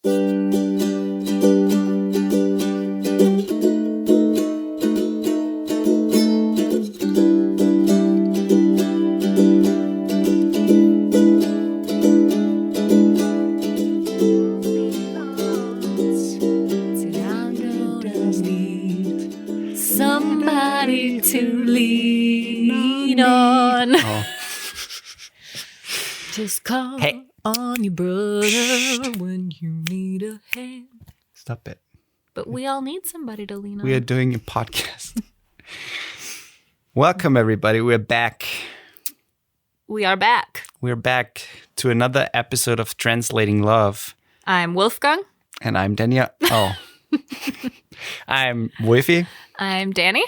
Somebody to lean on. Oh. Just call on your brother when you need a hand. Stop it. But we all need somebody to lean on. We are doing a podcast. Welcome, everybody. We're back. We are back. We're back to another episode of Translating Love. I'm Wolfgang. And I'm Dani. Oh. I'm Woifi. I'm Dani.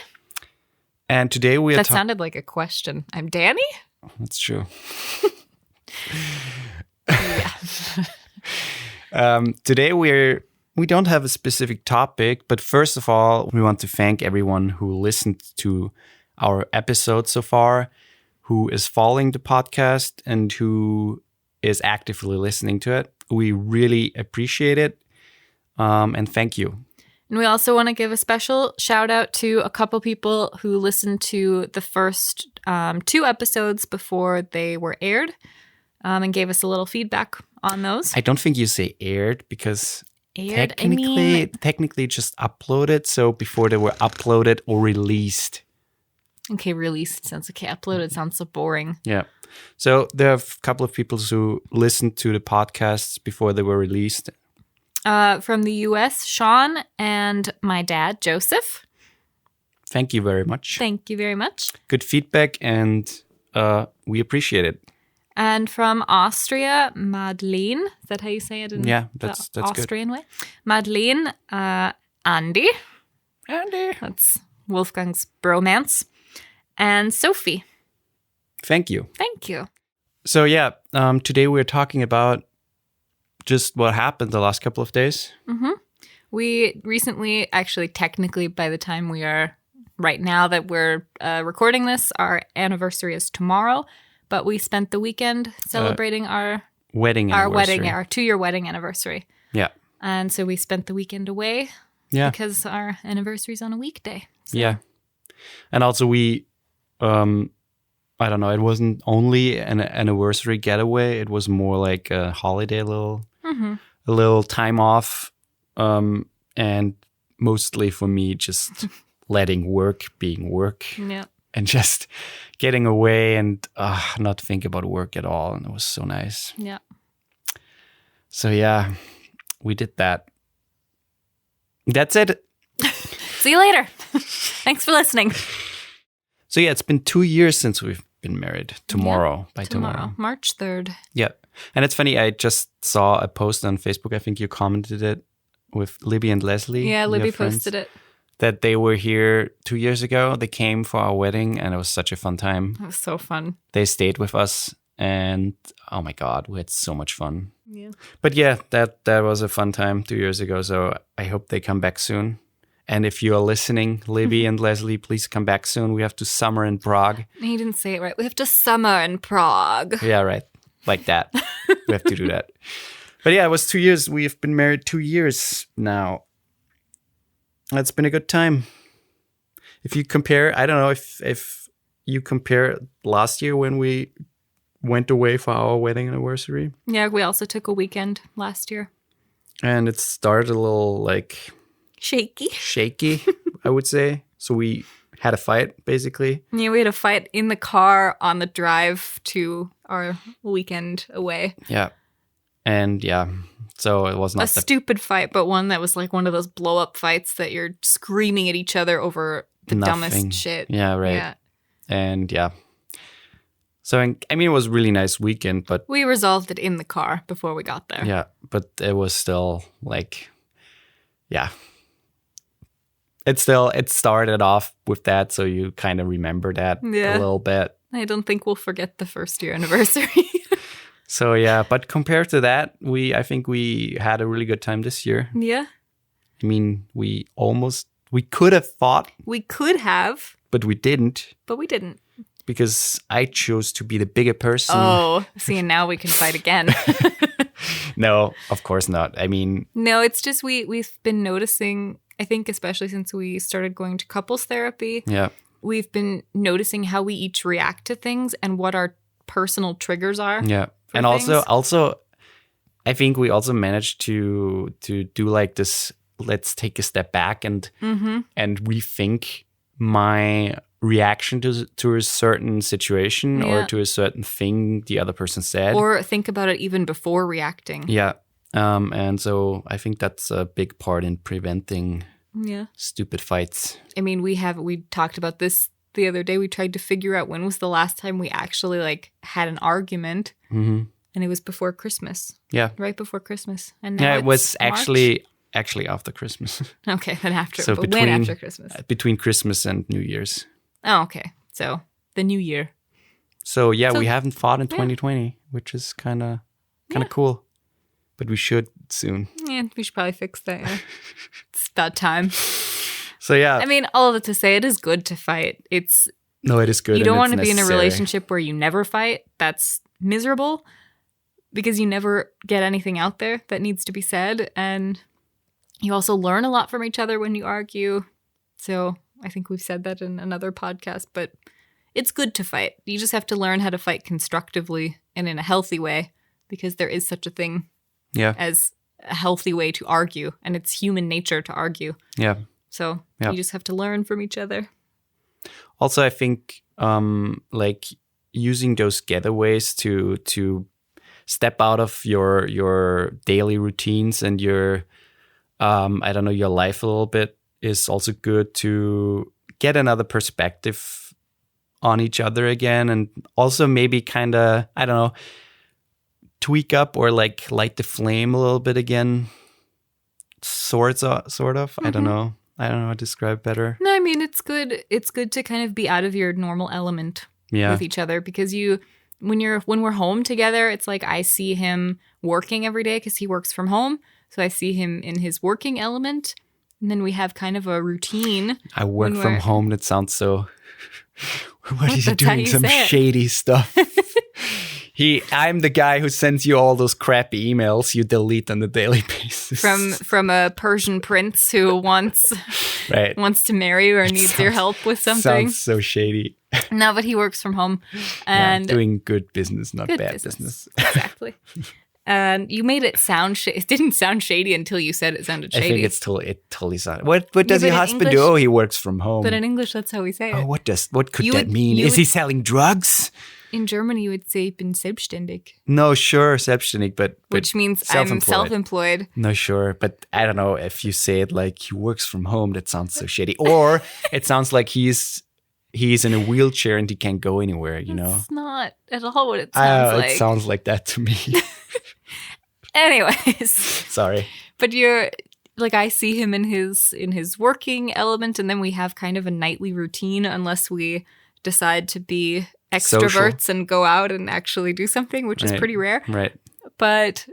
And today we are That sounded like a question. I'm Dani? That's true. Yeah. Today we don't have a specific topic, but first of all, we want to thank everyone who listened to our episode so far, who is following the podcast and who is actively listening to it. We really appreciate it. And thank you. And we also want to give a special shout out to a couple people who listened to the first 2 episodes before they were aired and gave us a little feedback on those. I don't think you say aired because Aired? technically just uploaded. So before they were uploaded or released. Okay, released sounds okay. Uploaded sounds so boring. Yeah. So there are a couple of people who listened to the podcasts before they were released. From the US, Sean and my dad, Joseph. Thank you very much. Thank you very much. Good feedback, and we appreciate it. And from Austria, Madeleine. Is that how you say it in that's Austrian way? Madeleine, Andy. Andy. That's Wolfgang's bromance. And Sophie. Thank you. Thank you. So today we're talking about just what happened the last couple of days. Mm-hmm. We recently, actually technically by the time we are right now that we're recording this, our anniversary is tomorrow, but we spent the weekend celebrating our 2-year wedding anniversary. Yeah. And so we spent the weekend away because our anniversary is on a weekday. So. Yeah. And also we, I don't know, it wasn't only an anniversary getaway. It was more like a holiday, a little time off. And mostly for me, just letting work being work. Yeah. And just getting away and not think about work at all. And it was so nice. Yeah. So we did that. That's it. See you later. Thanks for listening. So it's been 2 years since we've been married. Tomorrow. March 3rd. Yeah. And it's funny, I just saw a post on Facebook. I think you commented it with Libby and Leslie. Yeah, Libby posted it. That they were here 2 years ago. They came for our wedding and it was such a fun time. It was so fun. They stayed with us and oh my God, we had so much fun. Yeah. But that was a fun time 2 years ago. So I hope they come back soon. And if you are listening, Libby and Leslie, please come back soon. We have to summer in Prague. He didn't say it right. We have to summer in Prague. Yeah, right. Like that. We have to do that. But it was 2 years. We have been married 2 years now. It's been a good time. If you compare, I don't know if you compare last year when we went away for our wedding anniversary. Yeah, we also took a weekend last year. And it started a little like... Shaky, I would say. So we had a fight, basically. Yeah, we had a fight in the car on the drive to our weekend away. Yeah. And so it was not a stupid fight, but one that was like one of those blow-up fights that you're screaming at each other over the dumbest shit. Yeah, right. Yeah. And so, I mean, it was a really nice weekend, but... We resolved it in the car before we got there. Yeah, but it was still like, It started off with that, so you kind of remember that a little bit. I don't think we'll forget the first year anniversary. So but compared to that, I think we had a really good time this year. Yeah. I mean, we could have fought. We could have. But we didn't. Because I chose to be the bigger person. Oh, see, and now we can fight again. No, of course not. I mean, No, it's just we've been noticing, I think especially since we started going to couples therapy, yeah, we've been noticing how we each react to things and what our personal triggers are. yeah. for And things. also, I think we also managed to do like this. Let's take a step back and rethink my reaction to a certain situation or Yeah. to a certain thing the other person said. Or think about it even before reacting. Yeah. And so I think that's a big part in preventing Yeah. stupid fights. I mean, we talked about this the other day. We tried to figure out when was the last time we actually like had an argument. Mm-hmm. And it was before Christmas. Yeah. Right before Christmas. And now Yeah, it it's was March. actually after Christmas. Okay, then after. So but when after Christmas? Between Christmas and New Year's. Oh, okay. So the new year. So yeah, So- we haven't fought in yeah. 2020, which is kind of cool. But we should soon. Yeah, we should probably fix that. Yeah. It's about time. So yeah, I mean, all of it to say, it is good to fight. It's no, it is good. you don't and want it's to be in a necessary. relationship where you never fight. That's miserable because you never get anything out there that needs to be said, and you also learn a lot from each other when you argue. So I think we've said that in another podcast, but it's good to fight. You just have to learn how to fight constructively and in a healthy way, because there is such a thing Yeah, as a healthy way to argue, and it's human nature to argue. yeah. So Yeah. you just have to learn from each other. Also, I think like using those getaways to step out of your daily routines and your I don't know, your life a little bit is also good to get another perspective on each other again, and also maybe kind of, I don't know, tweak up or like light the flame a little bit again. Sort of. I don't know how to describe better. No, I mean, it's good. It's good to kind of be out of your normal element Yeah. with each other, because when we're home together, it's like I see him working every day because he works from home. So I see him in his working element, and then we have kind of a routine. I work when from we're- home. That sounds so. What is he That's how doing? you Some say it. shady stuff. I'm the guy who sends you all those crappy emails you delete on a daily basis. From a Persian prince who wants right. to marry you or needs your help with something. Sounds so shady. No, but he works from home, Yeah, and doing good business, not good bad business. business. Exactly. And you made it sound it didn't sound shady until you said it sounded I shady. think it totally sounds. What does but your in husband English- do? Oh, he works from home. But in English, that's how we say it. Oh, what could You that would- mean? you Is he would- selling drugs? In German, you would say, ich bin selbstständig, No, sure, selbstständig, but which means I'm self-employed. No, sure, but I don't know if you say it like he works from home. That sounds so shady. Or it sounds like he's in a wheelchair and he can't go anywhere. You know, It's not at all what it sounds like. it sounds like that to me. Anyways, Sorry. but you're like, I see him in his working element, and then we have kind of a nightly routine, unless we decide to be extroverts and go out and actually do something, which is Right. pretty rare. Right. But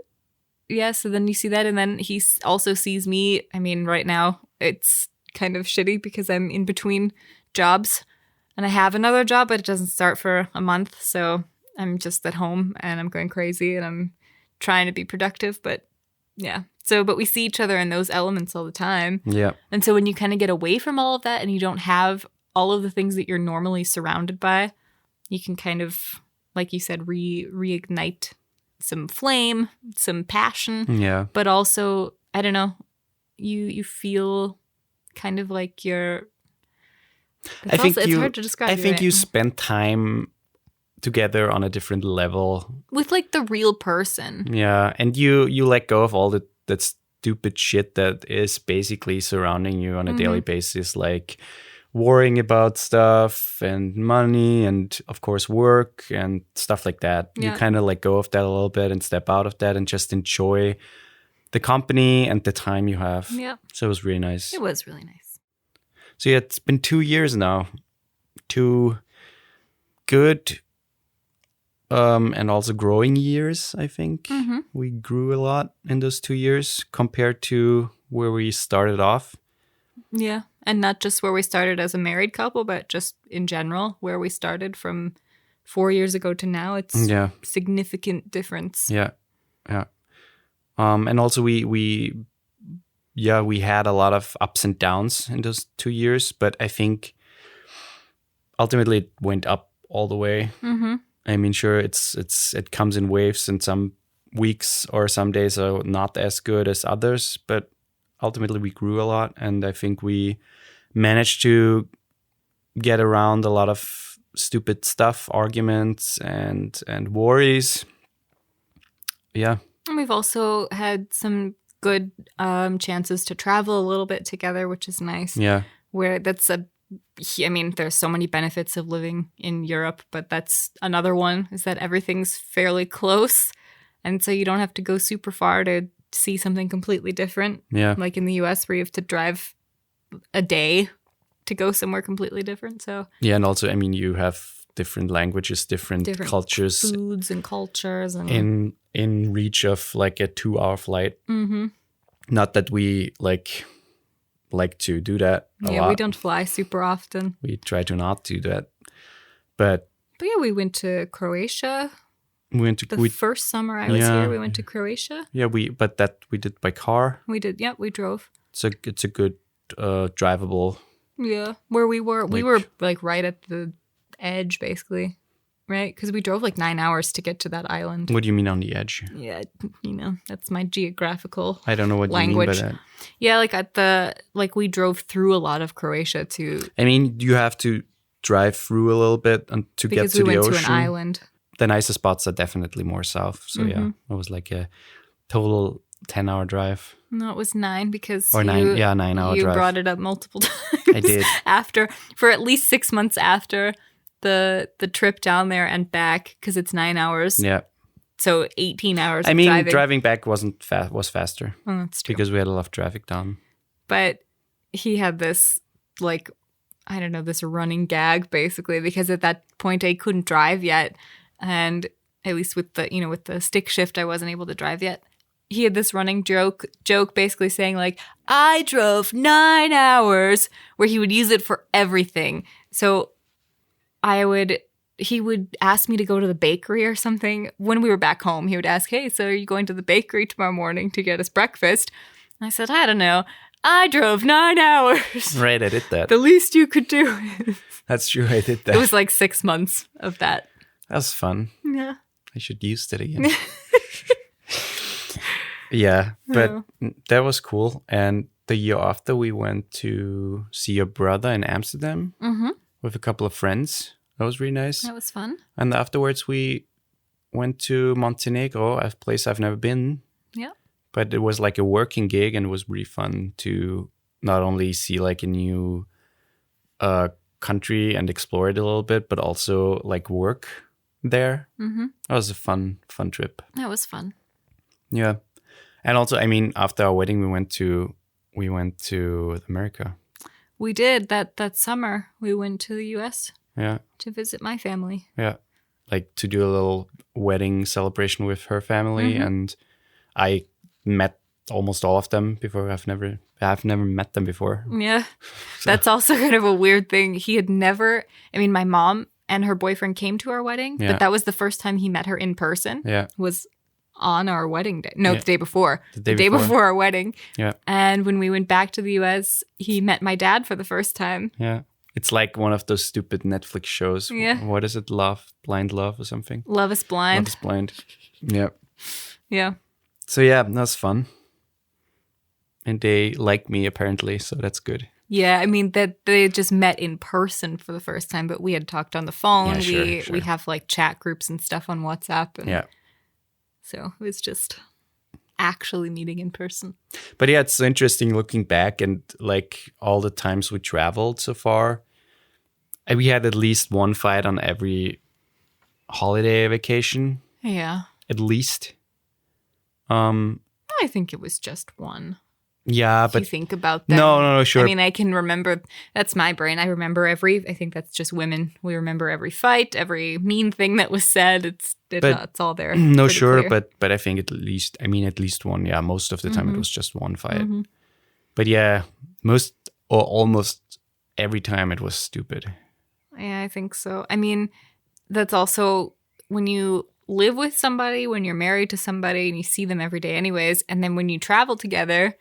yeah, so then you see that, and then he also sees me. I mean, right now it's kind of shitty because I'm in between jobs, and I have another job, but it doesn't start for a month. So I'm just at home and I'm going crazy and I'm trying to be productive. But yeah, but we see each other in those elements all the time. Yeah. And so when you kind of get away from all of that and you don't have all of the things that you're normally surrounded by, you can kind of, like you said, reignite some flame, some passion, Yeah. but also, I don't know, you feel kind of like you're. It's hard to describe. I think right? you spend time together on a different level. with like the real person. Yeah, and you let go of all that stupid shit that is basically surrounding you on a daily basis, like worrying about stuff and money and of course work and stuff like that. Yeah. You kind of let go of that a little bit and step out of that and just enjoy the company and the time you have. Yeah, So it was really nice. it was really nice. So yeah, it's been 2 years now. 2 good and also growing years, I think. Mm-hmm. We grew a lot in those 2 years compared to where we started off. Yeah, and not just where we started as a married couple, but just in general, where we started from 4 years ago to now. It's Yeah. significant difference. Yeah. Yeah. And also we had a lot of ups and downs in those 2 years, but I think ultimately it went up all the way. Mm-hmm. I mean, sure, it comes in waves, and some weeks or some days are not as good as others, but ultimately we grew a lot, and I think we managed to get around a lot of stupid stuff, arguments and worries. Yeah. And we've also had some good chances to travel a little bit together, which is nice. Yeah. Where there's so many benefits of living in Europe, but that's another one, is that everything's fairly close. And so you don't have to go super far to see something completely different. Yeah. Like in the US, where you have to drive a day to go somewhere completely different. So Yeah, and also, I mean, you have different languages, different cultures, foods and cultures, and in reach of like a 2-hour flight. Mm-hmm. Not that we like to do that a lot. We don't fly super often. We try to not do that. But yeah, we went to Croatia. We went to the first summer I was here. We went to Croatia. Yeah, we did by car. We did. Yeah, we drove. It's a good drivable. Yeah, where we were like right at the edge, basically, right? Because we drove like 9 hours to get to that island. What do you mean on the edge? Yeah, that's my geographical. I don't know what language. you mean by that. Yeah, we drove through a lot of Croatia to. I mean, you have to drive through a little bit to get to the ocean. Because we went to an island. The nicer spots are definitely more south. So yeah, it was like a total 10-hour drive. No, it was 9 because 9-hour you drive. brought it up multiple times. I did. For at least 6 months after the trip down there and back, because it's 9 hours. Yeah. So 18 hours. I mean, driving back was faster. Oh, that's true. Because we had a lot of traffic down. But he had this this running gag basically, because at that point I couldn't drive yet. And at least with the stick shift, I wasn't able to drive yet. He had this running joke basically saying like, I drove 9 hours, where he would use it for everything. So he would ask me to go to the bakery or something. When we were back home, he would ask, hey, so are you going to the bakery tomorrow morning to get us breakfast? And I said, I don't know. I drove 9 hours. Right, I did that. The least you could do. That's true, I did that. It was like 6 months of that. That was fun. Yeah. I should use that again. Yeah, but that was cool. And the year after, we went to see your brother in Amsterdam with a couple of friends. That was really nice. That was fun. And afterwards, we went to Montenegro, a place I've never been. Yeah. But it was like a working gig, and it was really fun to not only see like a new country and explore it a little bit, but also like work there. Mm-hmm. That was a fun trip. That was fun. Yeah. And also, I mean, after our wedding, we went to America. We did that summer. We went to the US. Yeah. To visit my family. Yeah. Like to do a little wedding celebration with her family. And I met almost all of them before. I've never met them before. Yeah. So. That's also kind of a weird thing. My mom and her boyfriend came to our wedding, but that was the first time he met her in person. Yeah. Was on our wedding day. No, the day before. The day before our wedding. Yeah. And when we went back to the US, he met my dad for the first time. Yeah. It's like one of those stupid Netflix shows. Yeah. What is it? Blind Love or something? Love is Blind. Love is Blind. Yeah. Yeah. So yeah, that was fun. And they like me apparently, so that's good. Yeah, I mean that they just met in person for the first time, but we had talked on the phone. Yeah, sure. We have like chat groups and stuff on WhatsApp. And yeah. So it was just actually meeting in person. But yeah, it's interesting looking back and like all the times we traveled so far. We had at least one fight on every holiday vacation. Yeah. At least. I think it was just one. Yeah, but if you think about them. No, sure. I mean, I can remember. That's my brain. I remember I think that's just women. We remember every fight, every mean thing that was said. It's all there. No, sure, clear. but I think at least one. Yeah, most of the time it was just one fight. But yeah, most or almost every time it was stupid. Yeah, I think so. I mean, that's also when you live with somebody, when you're married to somebody and you see them every day anyways, and then when you travel together,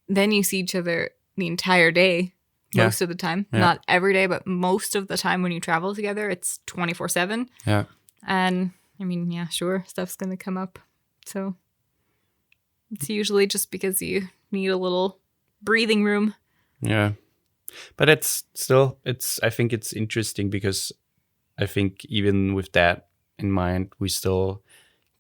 then you see each other the entire day most of the time. Yeah. Not every day, but most of the time when you travel together, it's 24/7. Yeah. And I mean, yeah, sure, stuff's going to come up. So it's usually just because you need a little breathing room. Yeah. But it's still, I think it's interesting because I think even with that in mind, we still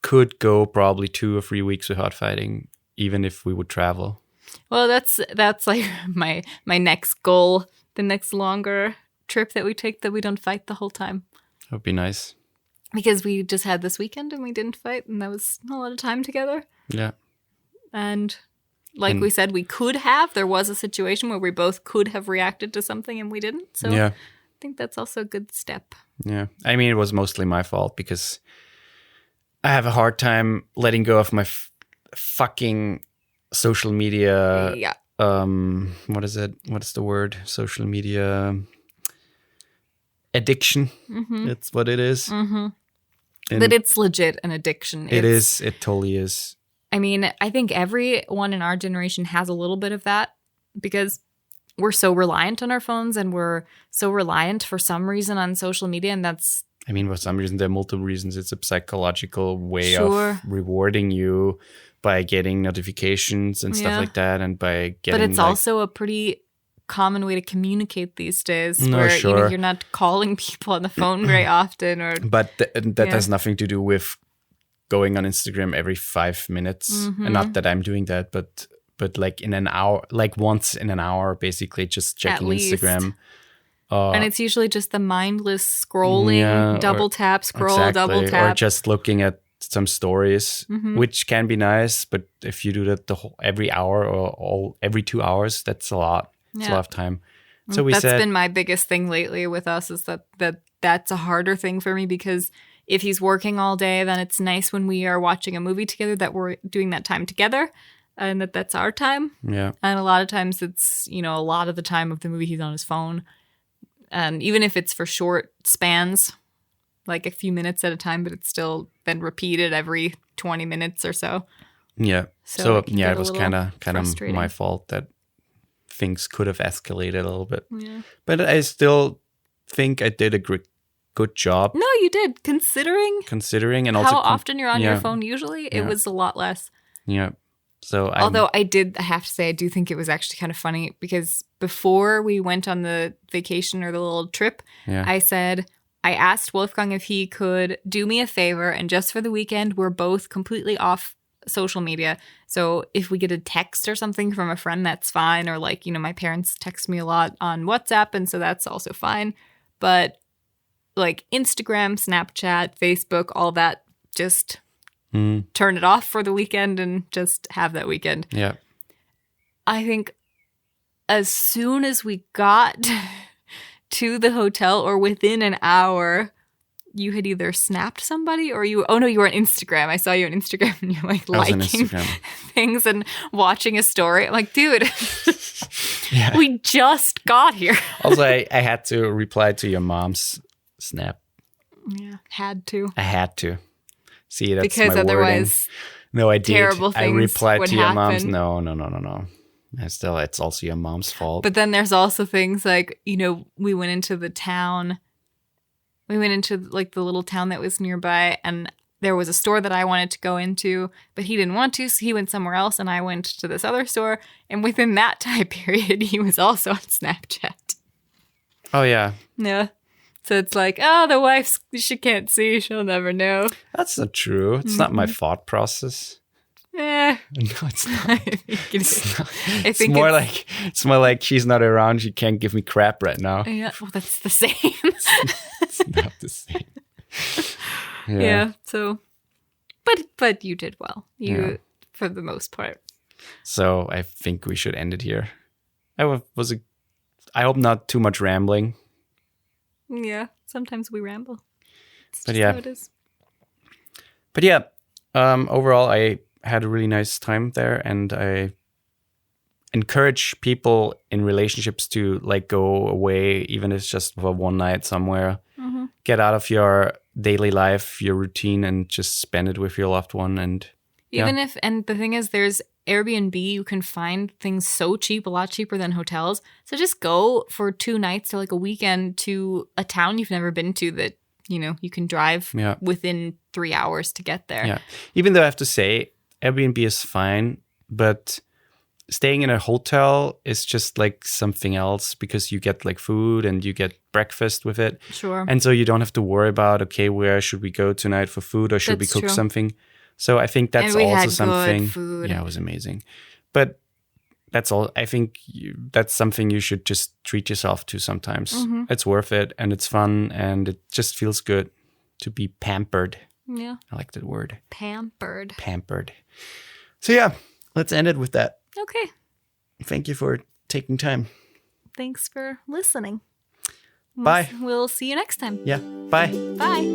could go probably 2 or 3 weeks without fighting, even if we would travel. Well, that's like my next goal, the next longer trip that we take, that we don't fight the whole time. That would be nice. Because we just had this weekend and we didn't fight, and that was a lot of time together. Yeah. And like we said, we could have. There was a situation where we both could have reacted to something and we didn't. So yeah. I think that's also a good step. Yeah. I mean, it was mostly my fault because I have a hard time letting go of my fucking social media. Yeah. What is it? What is the word? Social media addiction. Mm-hmm. That's what it is. Mm-hmm. But it's legit an addiction. It is. It totally is. I mean, I think everyone in our generation has a little bit of that because we're so reliant on our phones and we're so reliant for some reason on social media. And that's... I mean, for some reason, there are multiple reasons. It's a psychological way Sure. of rewarding you by getting notifications and stuff like that. And by getting... But it's also a pretty common way to communicate these days No, where sure. you're not calling people on the phone very often. Or But that has nothing to do with going on Instagram every 5 minutes. Mm-hmm. And not that I'm doing that, but like in an hour, like once in an hour, basically just checking Instagram. And it's usually just the mindless scrolling, double tap, scroll, exactly, double tap. or just looking at some stories, which can be nice. But if you do that every hour or every 2 hours, that's a lot. It's a lot of time. So that's been my biggest thing lately with us is that's a harder thing for me because if he's working all day, then it's nice when we are watching a movie together that we're doing that time together and that's our time. Yeah. And a lot of times it's, a lot of the time of the movie he's on his phone. And even if it's for short spans, like a few minutes at a time, but it's still then repeated every 20 minutes or so. Yeah. So it was kind of my fault that things could have escalated a little bit. Yeah. But I still think I did a good job. No, you did. Considering and also how often you're on your phone usually, it was a lot less. Yeah. So although I have to say, I do think it was actually kind of funny because before we went on the vacation or the little trip, I asked Wolfgang if he could do me a favor and just for the weekend, we're both completely off social media. So if we get a text or something from a friend, that's fine. Or like, my parents text me a lot on WhatsApp and so that's also fine. But like Instagram, Snapchat, Facebook, all that, just turn it off for the weekend and just have that weekend. Yeah. I think as soon as we got to the hotel or within an hour, you had either snapped somebody or you were on Instagram. I saw you on Instagram and you're like liking things and watching a story. I'm like, dude, we just got here. Also, I had to reply to your mom's snap. Yeah, had to. I had to. See, that's because my otherwise, no, I did. Terrible things I replied to your happen. mom's. No. Still, it's also your mom's fault. But then there's also things like, we went into the town. We went into like the little town that was nearby, and there was a store that I wanted to go into, but he didn't want to, so he went somewhere else, and I went to this other store. And within that time period, he was also on Snapchat. Oh yeah. Yeah. So it's like, the wife, she can't see. She'll never know. That's not true. It's not my thought process. No, it's not. It's more like she's not around. She can't give me crap right now. Yeah, well, that's the same. It's not the same. Yeah. So, but you did well. For the most part. So I think we should end it here. I hope not too much rambling. Yeah, sometimes we ramble. It's but just how it is. But yeah, overall, I had a really nice time there, and I encourage people in relationships to like go away, even if it's just for one night somewhere. Mm-hmm. Get out of your daily life, your routine, and just spend it with your loved one. And and the thing is, there's Airbnb, you can find things so cheap, a lot cheaper than hotels. So just go for 2 nights or like a weekend to a town you've never been to that, you can drive within 3 hours to get there. Yeah. Even though I have to say, Airbnb is fine, but staying in a hotel is just like something else because you get like food and you get breakfast with it. Sure. And so you don't have to worry about, okay, where should we go tonight for food or should we cook something? So I think that's also something. Good food. Yeah, it was amazing. But that's all. I think that's something you should just treat yourself to sometimes. Mm-hmm. It's worth it and it's fun and it just feels good to be pampered. Yeah. I like that word. Pampered. So yeah, let's end it with that. Okay. Thank you for taking time. Thanks for listening. Bye. We'll see you next time. Yeah. Bye. Bye.